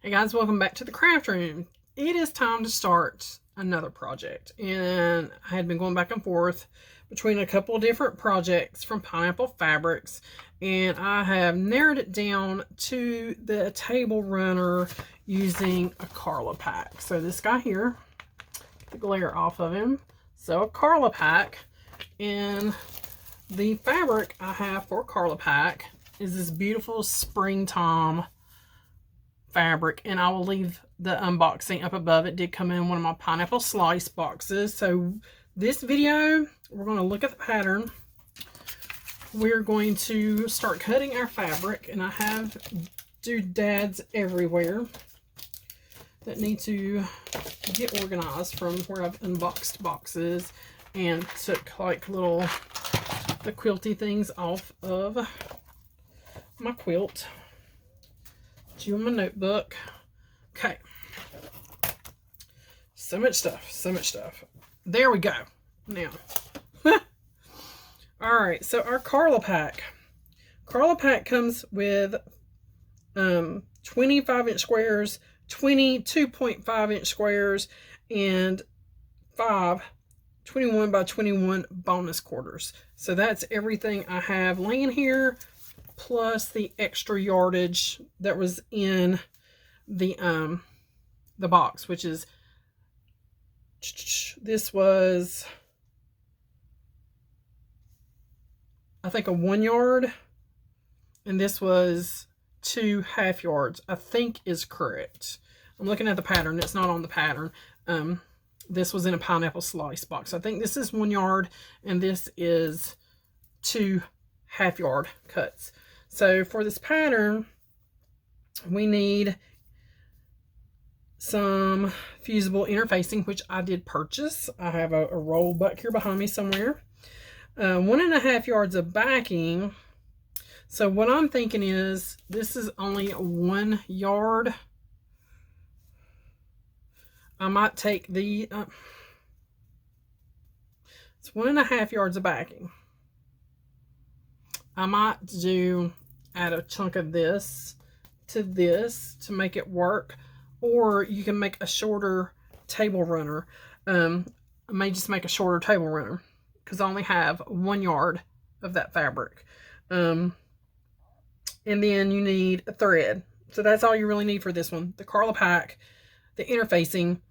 Hey guys, welcome back to the craft room. It is time to start another project, and I had been going back and forth between a couple of different projects from Pineapple Fabrics, and I have narrowed it down to the table runner using a Carla pack. So this guy here, get the glare off of him. So a Carla pack, and the fabric I have for Carla pack is this beautiful springtime fabric, and I will leave the unboxing up above. It did come in one of my pineapple slice boxes. So this video, we're going to look at the pattern. We're going to start cutting our fabric, and I have doodads everywhere that need to get organized from where I've unboxed boxes and took like the quilty things off of my quilt. You in my notebook. Okay. So much stuff. There we go. Now. Alright, so our Carla pack. Carla pack comes with 25-inch squares, 22.5-inch squares, and 5 21 by 21 bonus quarters. So that's everything I have laying here, plus the extra yardage that was in the box, which is, this was, I think, a 1 yard, and this was 2 half yards, I think is correct. I'm looking at the pattern. It's not on the pattern. This was in a pineapple slice box. I think this is 1 yard, and this is 2 half yard cuts. So for this pattern, we need some fusible interfacing, which I did purchase. I have a roll back here behind me somewhere. 1.5 yards of backing. So what I'm thinking is, this is only 1 yard. I might take the, it's 1.5 yards of backing. I might add a chunk of this to make it work, or you can make a shorter table runner. I may just make a shorter table runner because I only have 1 yard of that fabric. And then you need a thread. So that's all you really need for this one. The Carla pack, the interfacing,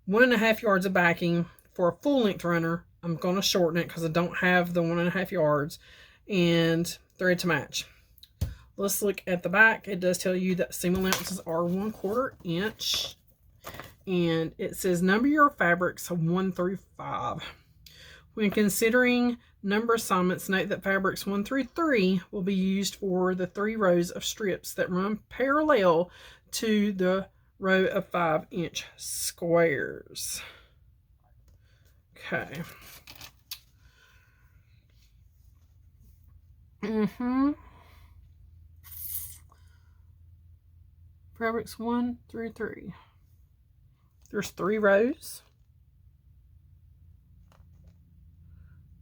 1.5 yards of backing for a full length runner. I'm going to shorten it because I don't have the 1.5 yards. And thread to match. Let's look at the back. It does tell you that seam allowances are 1/4 inch, and it says number your fabrics 1 through 5. When considering number assignments, note that fabrics 1 through 3 will be used for the 3 rows of strips that run parallel to the row of 5-inch squares. Okay. Fabrics 1 through 3. There's 3 rows.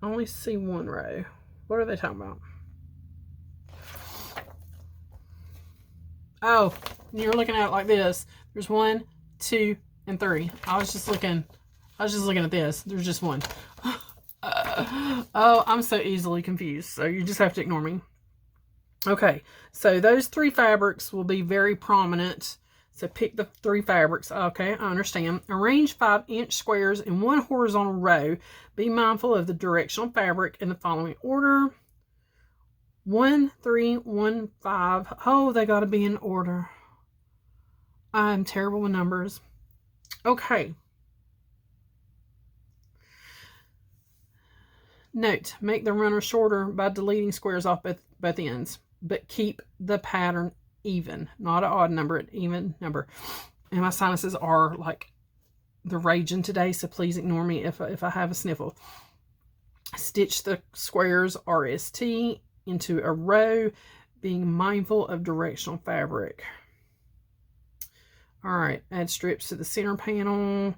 I only see 1 row. What are they talking about? Oh, you're looking at it like this. There's 1, 2, and 3. I was just looking at this. There's just 1. Oh, I'm so easily confused, so you just have to ignore me. Okay, so those 3 fabrics will be very prominent. So pick the 3 fabrics. Okay, I understand. Arrange 5-inch squares in 1 horizontal row. Be mindful of the directional fabric in the following order: 1, 3, 1, 5. Oh, they got to be in order. I'm terrible with numbers. Okay. Note, make the runner shorter by deleting squares off both ends, but keep the pattern even, not an odd number, an even number. And my sinuses are like the raging today, so please ignore me if I have a sniffle. Stitch the squares RST into a row, being mindful of directional fabric. All right, add strips to the center panel.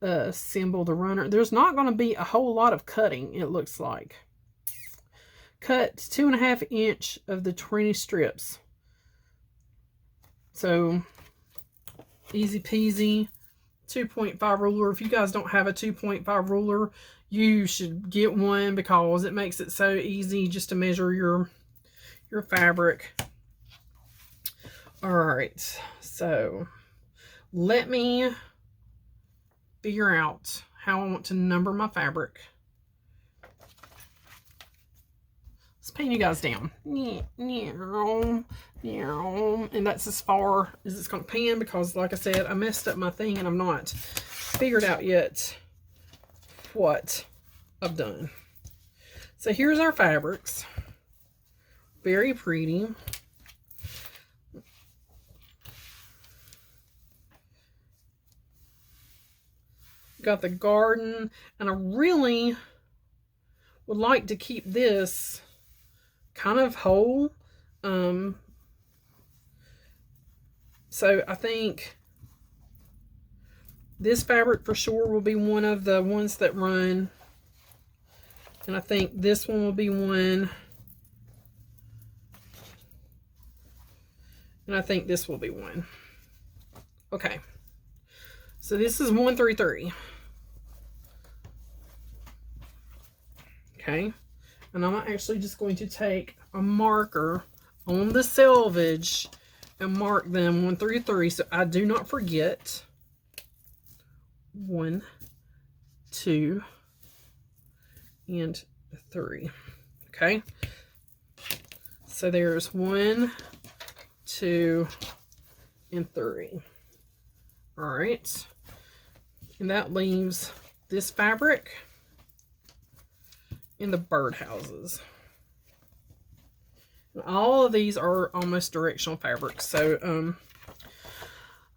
Assemble the runner. There's not going to be a whole lot of cutting, it looks like. Cut 2.5 inch of the 20 strips. So Easy peasy. 2.5 ruler. If you guys don't have a 2.5 ruler, you should get one because it makes it so easy just to measure your fabric. All right, so let me figure out how I want to number my fabric. Let's pan you guys down. And that's as far as it's going to pan because, like I said, I messed up my thing and I'm not figured out yet what I've done. So here's our fabrics. Very pretty. Got the garden, and I really would like to keep this kind of whole. So I think this fabric for sure will be one of the ones that run. And I think this one will be one. And I think this will be one. Okay. So this is 133. Okay. And I'm actually just going to take a marker on the selvage and mark them 1 through 3 so I do not forget. 1, 2, and 3. Okay. So there's 1, 2, and 3. All right. And that leaves this fabric in the birdhouses. All of these are almost directional fabrics. So,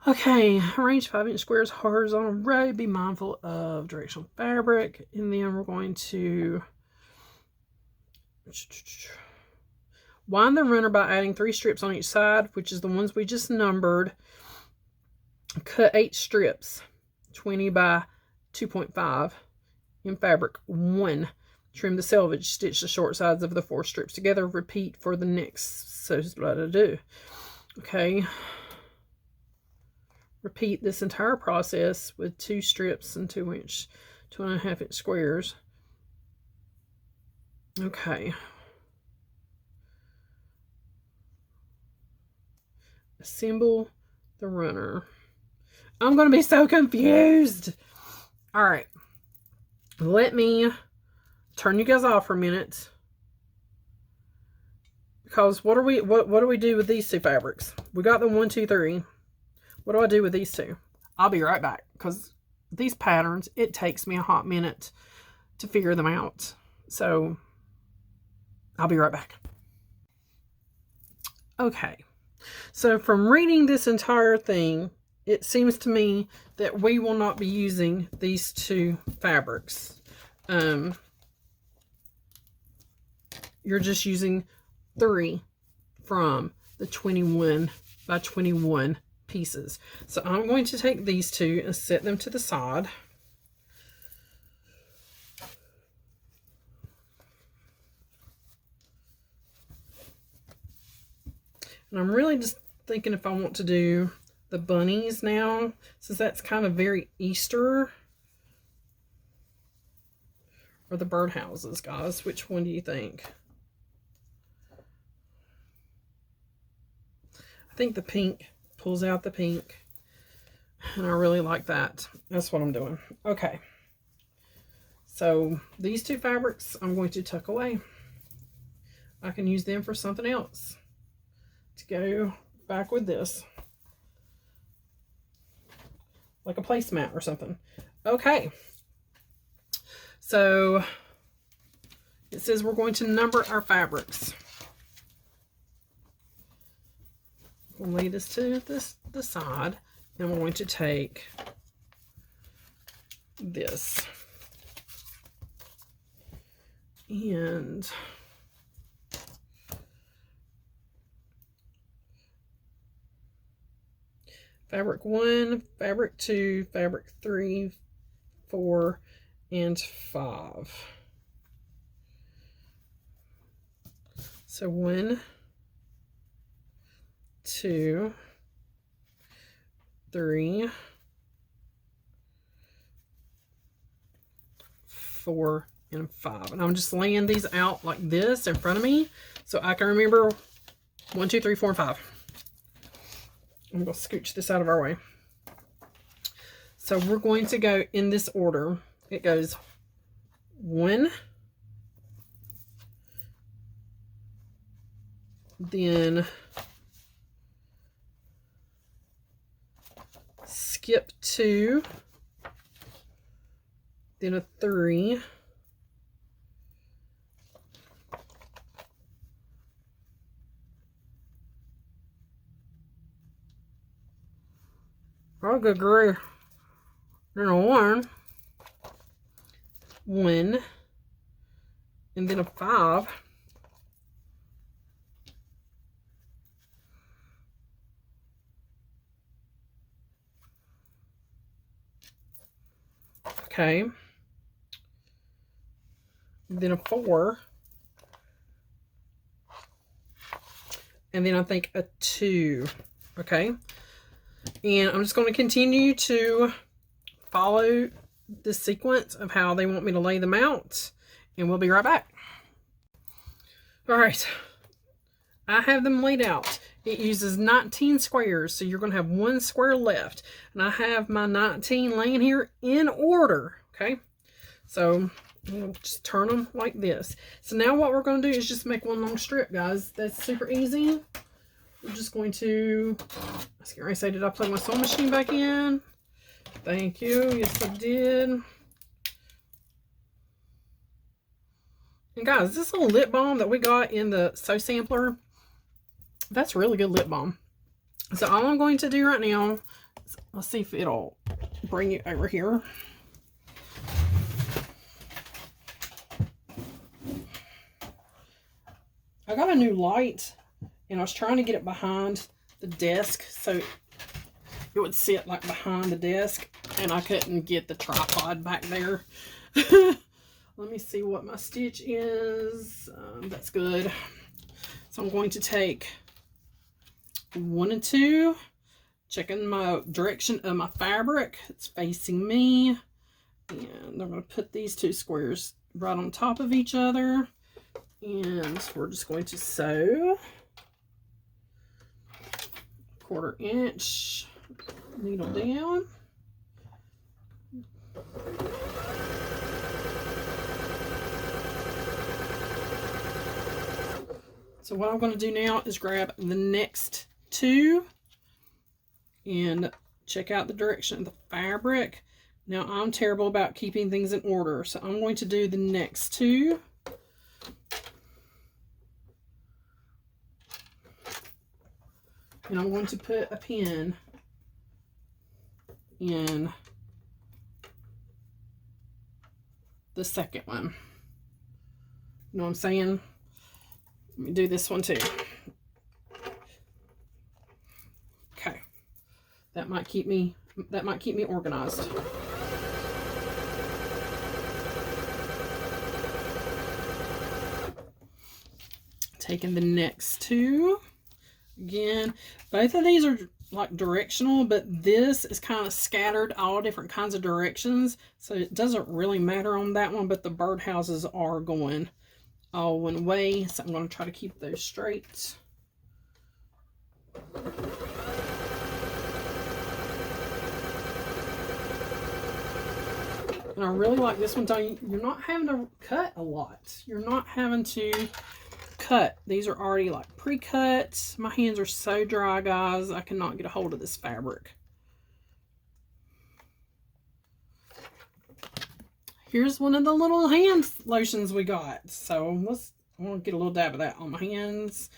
okay, arrange 5-inch squares horizontal row. Be mindful of directional fabric. And then we're going to wind the runner by adding 3 strips on each side, which is the ones we just numbered. Cut 8 strips, 20 by 2.5 in fabric 1. Trim the selvage, stitch the short sides of the 4 strips together. Repeat for the next. So what I do. Okay. Repeat this entire process with 2 strips and 2.5-inch squares. Okay. Assemble the runner. I'm going to be so confused. All right. Let me turn you guys off for a minute. Because what do we do with these 2 fabrics? We got the 1, 2, 3. What do I do with these 2? I'll be right back. Because these patterns, it takes me a hot minute to figure them out. So I'll be right back. Okay. So from reading this entire thing, it seems to me that we will not be using these 2 fabrics. You're just using 3 from the 21 by 21 pieces. So I'm going to take these 2 and set them to the side. And I'm really just thinking if I want to do the bunnies now, since that's kind of very Easter. Or the birdhouses, guys. Which one do you think? I think the pink pulls out the pink. And I really like that. That's what I'm doing. Okay. So these 2 fabrics I'm going to tuck away. I can use them for something else. To go back with this. Like a placemat or something. Okay. So it says we're going to number our fabrics. We'll lay this to the side, and we're going to take this and fabric 1, fabric 2, fabric 3, 4, and 5. So 1, 2, 3, 4, and 5. And I'm just laying these out like this in front of me so I can remember 1, 2, 3, 4, and 5. I'm going to scooch this out of our way. So we're going to go in this order. It goes 1, then skip 2, then a 3, oh good grief, then a 1, and then a 5, okay, then a 4, and then I think a 2, okay, and I'm just going to continue to follow the sequence of how they want me to lay them out, and we'll be right back. All right, I have them laid out. It uses 19 squares, so you're going to have 1 square left, and I have my 19 laying here in order, okay? So I'll just turn them like this. So now what we're going to do is just make one long strip, guys. That's super easy. We're just going to, I was going to say, did I plug my sewing machine back in? Thank you. Yes, I did. And guys, this little lip balm that we got in the sew sampler, that's really good lip balm. So all I'm going to do right now, let's see if it'll bring you over here. I got a new light, and I was trying to get it behind the desk so it would sit like behind the desk, and I couldn't get the tripod back there. Let me see what my stitch is. That's good. So I'm going to take 1 and 2, checking my direction of my fabric. It's facing me. And I'm going to put these 2 squares right on top of each other. And we're just going to sew 1/4 inch needle down. So what I'm going to do now is grab the next 2 and check out the direction of the fabric. Now I'm terrible about keeping things in order, so I'm going to do the next 2. And I'm going to put a pin in the second one. You know what I'm saying? Let me do this one too. Okay. That might keep me organized. Taking the next 2. Again, both of these are like directional, but this is kind of scattered all different kinds of directions, so it doesn't really matter on that one, but the birdhouses are going all one way, so I'm going to try to keep those straight. And I really like this one. You're not having to cut a lot. You're not having to cut. These are already like pre-cut. My hands are so dry, guys. I cannot get a hold of this fabric. Here's one of the little hand lotions we got. So I want to get a little dab of that on my hands.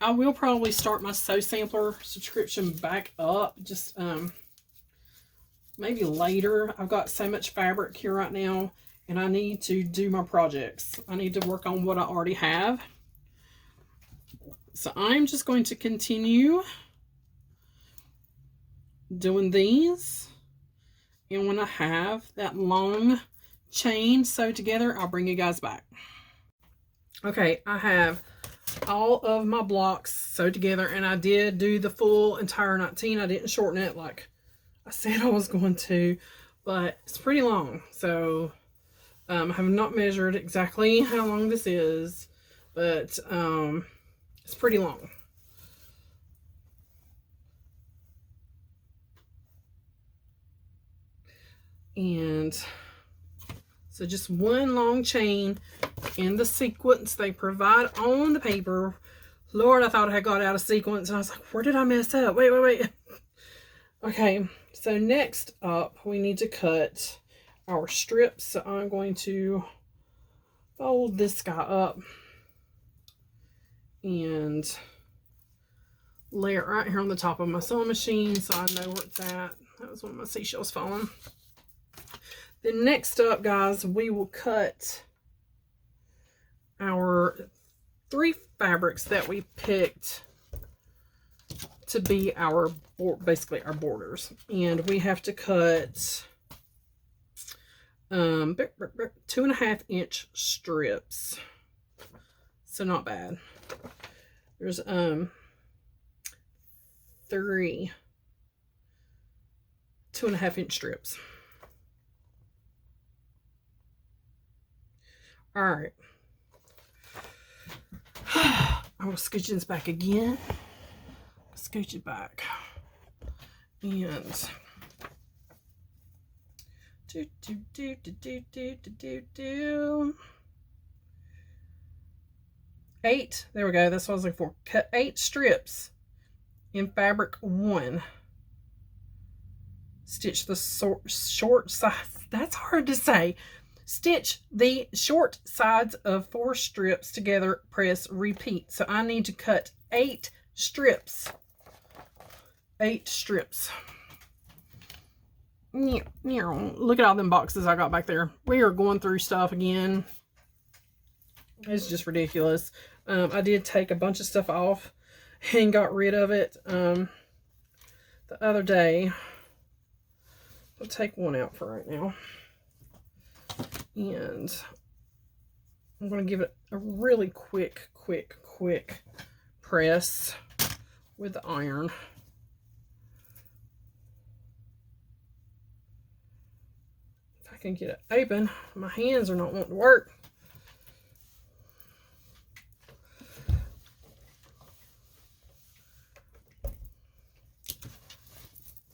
I will probably start my Sew Sampler subscription back up. Just maybe later. I've got so much fabric here right now, and I need to do my projects. I need to work on what I already have. So I'm just going to continue doing these. And when I have that long chain sewed together, I'll bring you guys back. Okay, I have all of my blocks sewed together, and I did do the full entire 19. I didn't shorten it like I said I was going to, but it's pretty long. So I have not measured exactly how long this is, but it's pretty long. And so just one long chain in the sequence they provide on the paper. Lord, I thought I had got out of sequence, and I was like, where did I mess up? Wait. Okay, so next up, we need to cut our strips. So I'm going to fold this guy up and lay it right here on the top of my sewing machine so I know where it's at. That was one of my seashells falling. Then next up, guys, we will cut our 3 fabrics that we picked to be our, basically our borders. And we have to cut 2.5 inch strips. So not bad. There's 3 2.5 inch strips. All right. I will scooch this back again. Scooch it back. And do. 8. There we go. That's what I was looking for. Cut 8 strips in fabric 1. Stitch the short sides. That's hard to say. Stitch the short sides of 4 strips together, press, repeat. So I need to cut 8 strips. 8 strips. Look at all them boxes I got back there. We are going through stuff again. It's just ridiculous. I did take a bunch of stuff off and got rid of it the other day. I'll take one out for right now. And I'm going to give it a really quick press with the iron. If I can get it open, my hands are not wanting to work.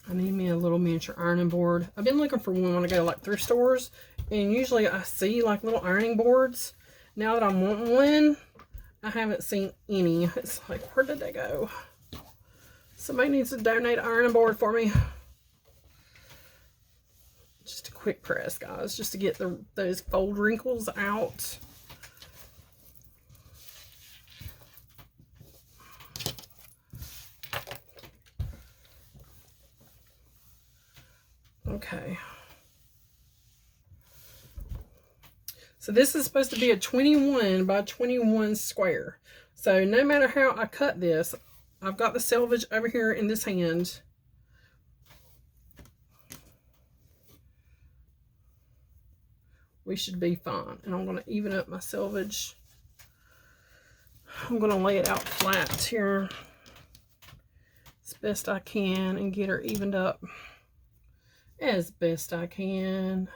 I need me a little miniature ironing board. I've been looking for one when I go to like thrift stores, and usually I see like little ironing boards. Now that I want one, I haven't seen any. It's like, where did they go? Somebody needs to donate an ironing board for me. Just a quick press, guys, just to get those fold wrinkles out. Okay. So this is supposed to be a 21 by 21 square. So no matter how I cut this, I've got the selvage over here in this hand. We should be fine. And I'm going to even up my selvage. I'm going to lay it out flat here as best I can and get her evened up as best I can.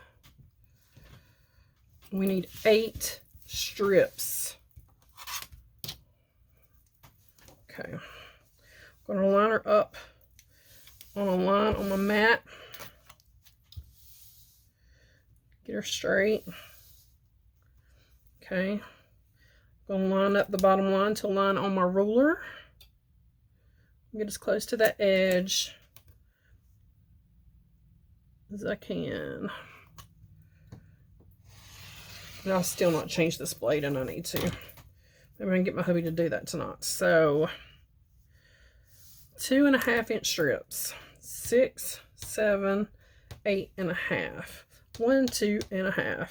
We need 8 strips. Okay. I'm going to line her up on a line on my mat. Get her straight. Okay. I'm going to line up the bottom line to line on my ruler. Get as close to that edge as I can. And I'll still not change this blade, and I need to. Maybe I can get my hubby to do that tonight. So 2.5 inch strips. 6, 7, 8.5. 1, 2.5.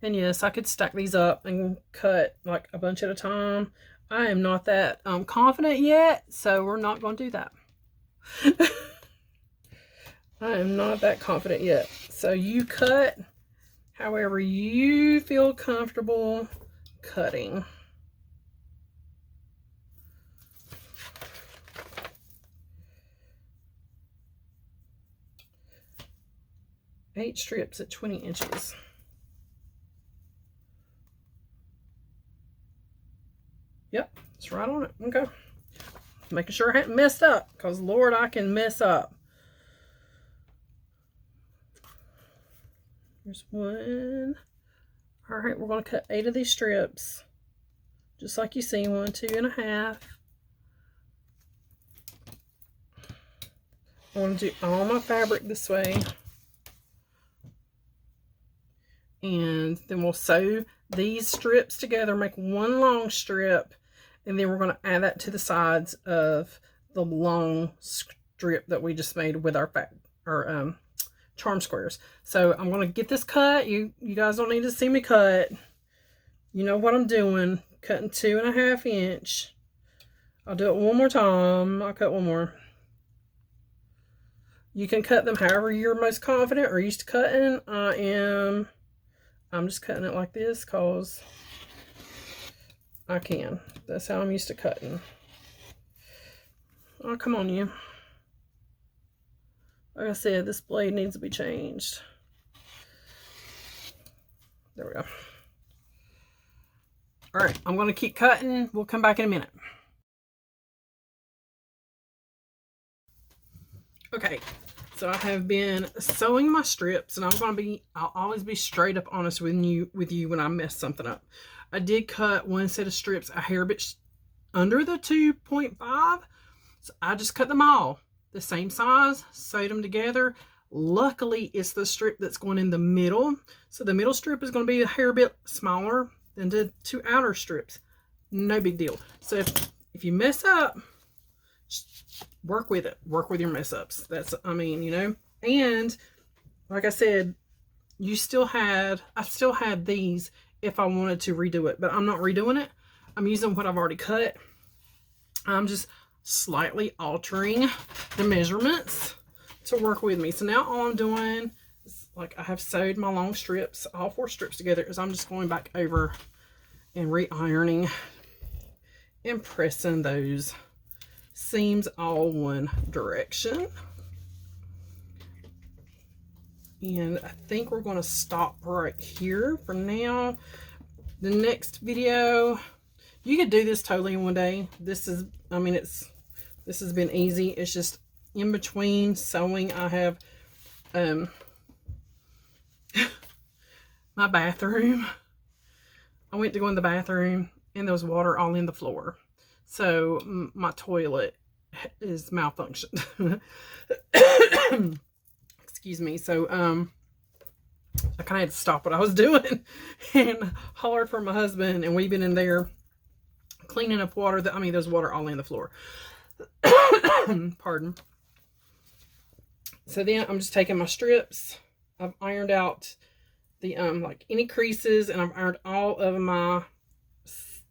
And yes, I could stack these up and cut like a bunch at a time. I am not that confident yet, so we're not going to do that. I am not that confident yet. So you cut however you feel comfortable cutting. 8 strips at 20 inches. Yep, it's right on it. Okay. Making sure I hadn't messed up, because Lord, I can mess up. There's 1. All right, we're going to cut 8 of these strips, just like you see, 1, 2 and a half. I want to do all my fabric this way. And then we'll sew these strips together, make 1 long strip, and then we're going to add that to the sides of the long strip that we just made with our charm squares. So I'm going to get this cut. You guys don't need to see me cut. You know what I'm doing. Cutting 2.5 inch. I'll do it one more time. I'll cut one more. You can cut them however you're most confident or used to cutting. I'm just cutting it like this because I can. That's how I'm used to cutting. Oh, come on, you. Like I said, this blade needs to be changed. There we go. All right, I'm going to keep cutting. We'll come back in a minute. Okay, so I have been sewing my strips, and I'll always be straight up honest with you when I mess something up. I did cut one set of strips a hair bit under the 2.5, so I just cut them all the same size, sewed them together. Luckily, it's the strip that's going in the middle, so the middle strip is going to be a hair bit smaller than the 2 outer strips. No big deal. So if you mess up, work with it. Work with your mess ups. That's, I mean, you know. And like I said, I still had these if I wanted to redo it, but I'm not redoing it. I'm using what I've already cut. I'm just slightly altering the measurements to work with me. So now all I'm doing is, like, I have sewed my long strips, all 4 strips together, is I'm just going back over and re-ironing and pressing those seams all one direction. And I think we're going to stop right here for now. The next video, you could do this totally in one day. This has been easy. It's just in between sewing, I have my bathroom. I went to go in the bathroom and there was water all in the floor. So my toilet is malfunctioned. Excuse me. So I kind of had to stop what I was doing and hollered for my husband, and we've been in there cleaning up water. There's water all in the floor. Pardon. So then I'm just taking my strips. I've ironed out the like any creases, and I've ironed all of my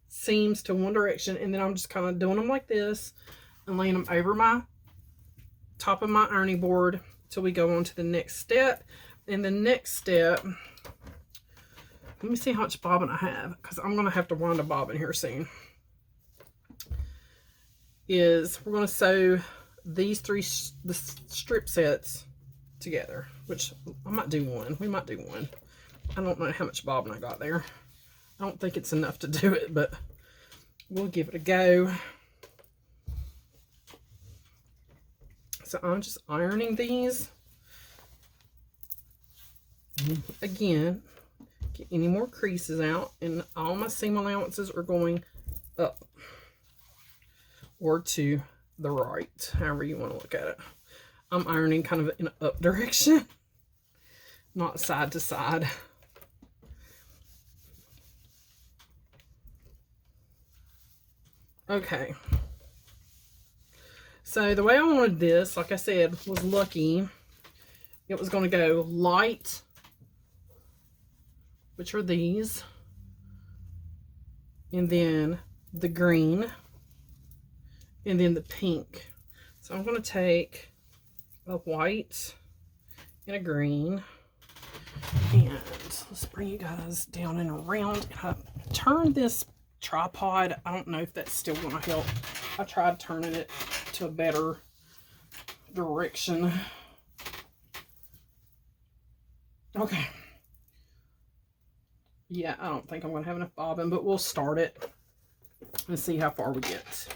seams to one direction, and then I'm just kind of doing them like this and laying them over my top of my ironing board till we go on to the next step. And the next step, let me see how much bobbin I have, because I'm going to have to wind a bobbin here soon, is we're going to sew these the strip sets together, which I might do one. We might do one. I don't know how much bobbin I got there. I don't think it's enough to do it, but we'll give it a go. So I'm just ironing these. Again, get any more creases out, and all my seam allowances are going up or to the right, however you want to look at it. I'm ironing kind of in an up direction, not side to side. Okay. So the way I wanted this, like I said, was lucky. It was going to go light, which are these, and then the green, and then the pink. So I'm going to take a white and a green, and let's bring you guys down and around. I turned this tripod. I don't know if that's still going to help. I tried turning it to a better direction. Okay. Yeah, I don't think I'm going to have enough bobbin, but we'll start it and see how far we get.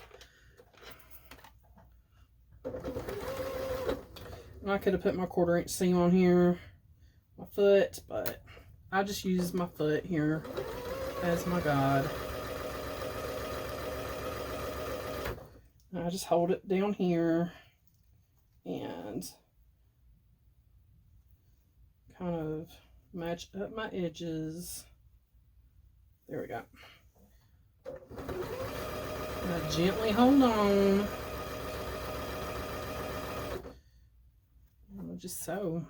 And I could have put my 1/4 inch seam on here, my foot, but I just use my foot here as my guide. And I just hold it down here and kind of match up my edges. There we go. Now gently hold on. And we'll just sew.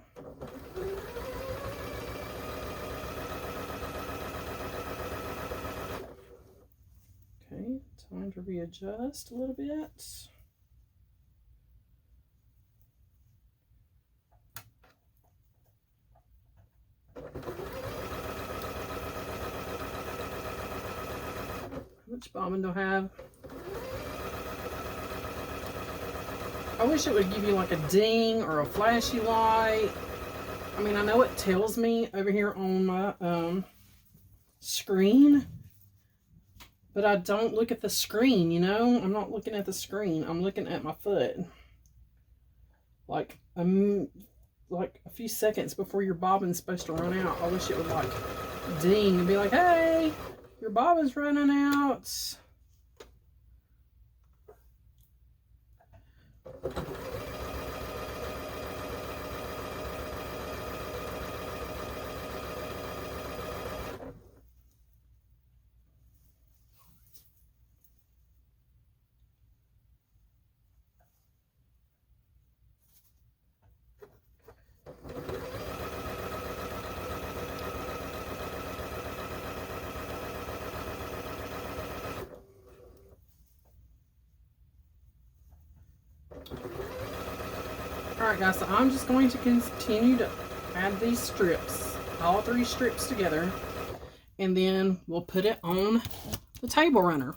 Okay, time to readjust a little bit. How much bobbin do I have? I wish it would give you like a ding or a flashy light. I mean, I know it tells me over here on my screen, but I don't look at the screen, you know? I'm not looking at the screen. I'm looking at my foot. Like a few seconds before your bobbin's supposed to run out, I wish it would like ding and be like, hey, your bobbin's running out. Alright guys, so I'm just going to continue to add these strips, all 3 strips together, and then we'll put it on the table runner.